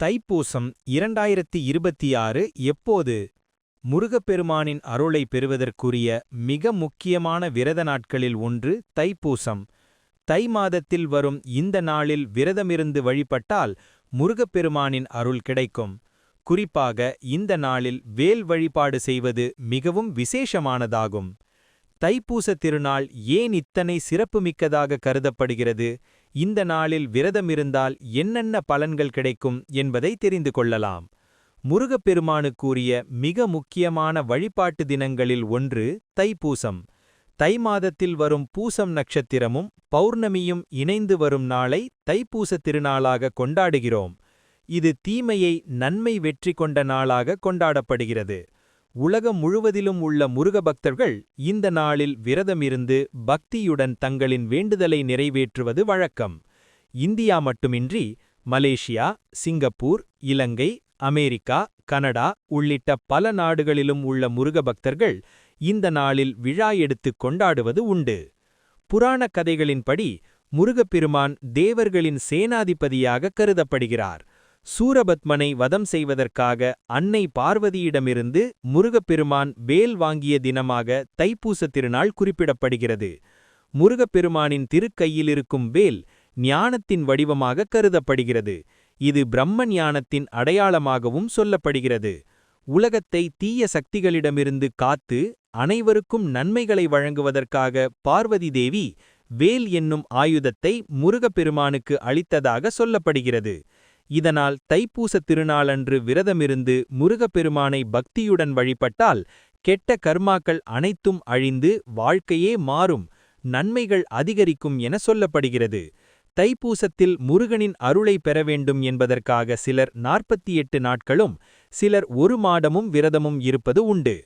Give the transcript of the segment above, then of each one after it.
தைப்பூசம் 2026 எப்போது? முருகப்பெருமானின் அருளை பெறுவதற்குரிய மிக முக்கியமான விரத நாட்களில் ஒன்று தைப்பூசம். தை மாதத்தில் வரும் இந்த நாளில் விரதமிருந்து வழிபட்டால் முருகப்பெருமானின் அருள் கிடைக்கும். குறிப்பாக இந்த நாளில் வேல் வழிபாடு செய்வது மிகவும் விசேஷமானதாகும். தைப்பூச திருநாள் ஏன் இத்தனை சிறப்புமிக்கதாக கருதப்படுகிறது? இந்த நாளில் விரதமிருந்தால் என்னென்ன பலன்கள் கிடைக்கும் என்பதை தெரிந்து கொள்ளலாம். முருகப்பெருமானுக்குரிய மிக முக்கியமான வழிபாட்டு தினங்களில் ஒன்று தைப்பூசம். தை மாதத்தில் வரும் பூசம் நட்சத்திரமும் பௌர்ணமியும் இணைந்து வரும் நாளை தைப்பூச திருநாளாக கொண்டாடுகிறோம். இது தீமையை நன்மை வெற்றி கொண்ட நாளாக கொண்டாடப்படுகிறது. உலகம் முழுவதிலும் உள்ள முருக பக்தர்கள் இந்த நாளில் விரதமிருந்து பக்தியுடன் தங்களின் வேண்டுதலை நிறைவேற்றுவது வழக்கம். இந்தியா மட்டுமின்றி மலேசியா, சிங்கப்பூர், இலங்கை, அமெரிக்கா, கனடா உள்ளிட்ட பல நாடுகளிலும் உள்ள முருக பக்தர்கள் இந்த நாளில் விழா எடுத்துக் கொண்டாடுவது உண்டு. புராண கதைகளின்படி முருகப்பெருமான் தேவர்களின் சேனாதிபதியாக கருதப்படுகிறார். சூரபத்மனை வதம் செய்வதற்காக அன்னை பார்வதியிடமிருந்து முருகப்பெருமான் வேல் வாங்கிய தினமாக தைப்பூச திருநாள் குறிப்பிடப்படுகிறது. முருகப்பெருமானின் திருக்கையிலிருக்கும் வேல் ஞானத்தின் வடிவமாக கருதப்படுகிறது. இது பிரம்ம ஞானத்தின் அடையாளமாகவும் சொல்லப்படுகிறது. உலகத்தை தீய சக்திகளிடமிருந்து காத்து அனைவருக்கும் நன்மைகளை வழங்குவதற்காக பார்வதி தேவி வேல் என்னும் ஆயுதத்தை முருகப்பெருமானுக்கு அளித்ததாக சொல்லப்படுகிறது. இதனால் தைப்பூச திருநாளன்று விரதமிருந்து முருகப்பெருமானை பக்தியுடன் வழிபட்டால் கெட்ட கர்மாக்கள் அனைத்தும் அழிந்து வாழ்க்கையே மாறும், நன்மைகள் அதிகரிக்கும் என சொல்லப்படுகிறது. தைப்பூசத்தில் முருகனின் அருளை பெற வேண்டும் என்பதற்காக சிலர் 48 நாட்களும் சிலர் 1 மாதமும் விரதமும் இருப்பது உண்டு.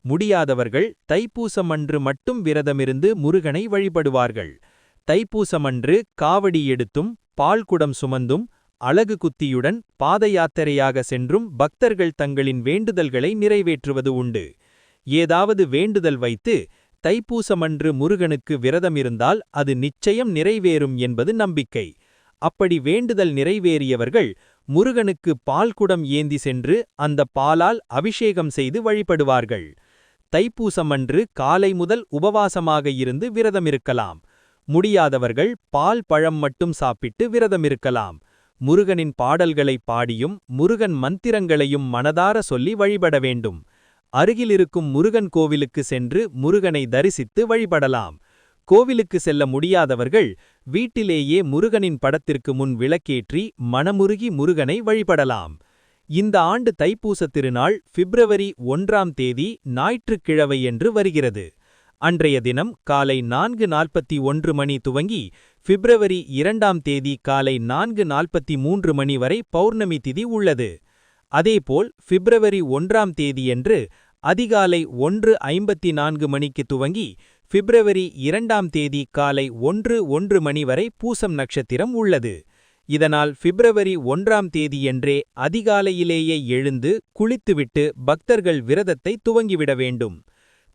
முடியாதவர்கள் தைப்பூசமன்று மட்டும் விரதமிருந்து முருகனை வழிபடுவார்கள். தைப்பூசமன்று காவடி எடுத்தும் பால்குடம் சுமந்தும் அலகு குத்தியுடன் பாத யாத்திரையாக சென்றும் பக்தர்கள் தங்களின் வேண்டுதல்களை நிறைவேற்றுவது உண்டு. ஏதாவது வேண்டுதல் வைத்து தைப்பூசமன்று முருகனுக்கு விரதமிருந்தால் அது நிச்சயம் நிறைவேறும் என்பது நம்பிக்கை. அப்படி வேண்டுதல் நிறைவேறியவர்கள் முருகனுக்கு பால்குடம் ஏந்தி சென்று அந்த பாலால் அபிஷேகம் செய்து வழிபடுவார்கள். தைப்பூசமன்று காலை முதல் உபவாசமாக இருந்து விரதமிருக்கலாம். முடியாதவர்கள் பால் பழம் மட்டும் சாப்பிட்டு விரதமிருக்கலாம். முருகனின் பாடல்களை பாடியும் முருகன் மந்திரங்களையும் மனதார சொல்லி வழிபட வேண்டும். அருகிலிருக்கும் முருகன் கோவிலுக்கு சென்று முருகனை தரிசித்து வழிபடலாம். கோவிலுக்கு செல்ல முடியாதவர்கள் வீட்டிலேயே முருகனின் படத்திற்கு முன் விளக்கேற்றி மனமுருகி முருகனை வழிபடலாம். இந்த ஆண்டு தைப்பூச திருநாள் பிப்ரவரி 1ஆம் தேதி ஞாயிற்றுக்கிழமையன்று வருகிறது. அன்றைய தினம் காலை 4:41 மணி துவங்கி பிப்ரவரி 2ஆம் தேதி காலை 4:43 மணி வரை பௌர்ணமி திதி உள்ளது. அதேபோல் பிப்ரவரி 1ஆம் தேதியன்று அதிகாலை 1:54 மணிக்கு துவங்கி பிப்ரவரி 2ஆம் தேதி காலை 1:01 மணி வரை பூசம் நட்சத்திரம் உள்ளது. இதனால் பிப்ரவரி 1ஆம் தேதியன்றே அதிகாலையிலேயே எழுந்து குளித்துவிட்டு பக்தர்கள் விரதத்தை துவங்கிவிட வேண்டும்.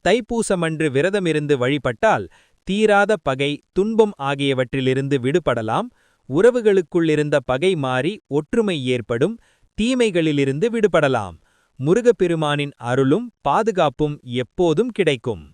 தைப்பூசமன்று விரதமிருந்து வழிபட்டால் தீராத பகை, துன்பம் ஆகியவற்றிலிருந்து விடுபடலாம். உறவுகளுக்குள்ளிருந்த பகை மாறி ஒற்றுமை ஏற்படும். தீமைகளிலிருந்து விடுபடலாம். முருகப்பெருமானின் அருளும் பாதுகாப்பும் எப்போதும் கிடைக்கும்.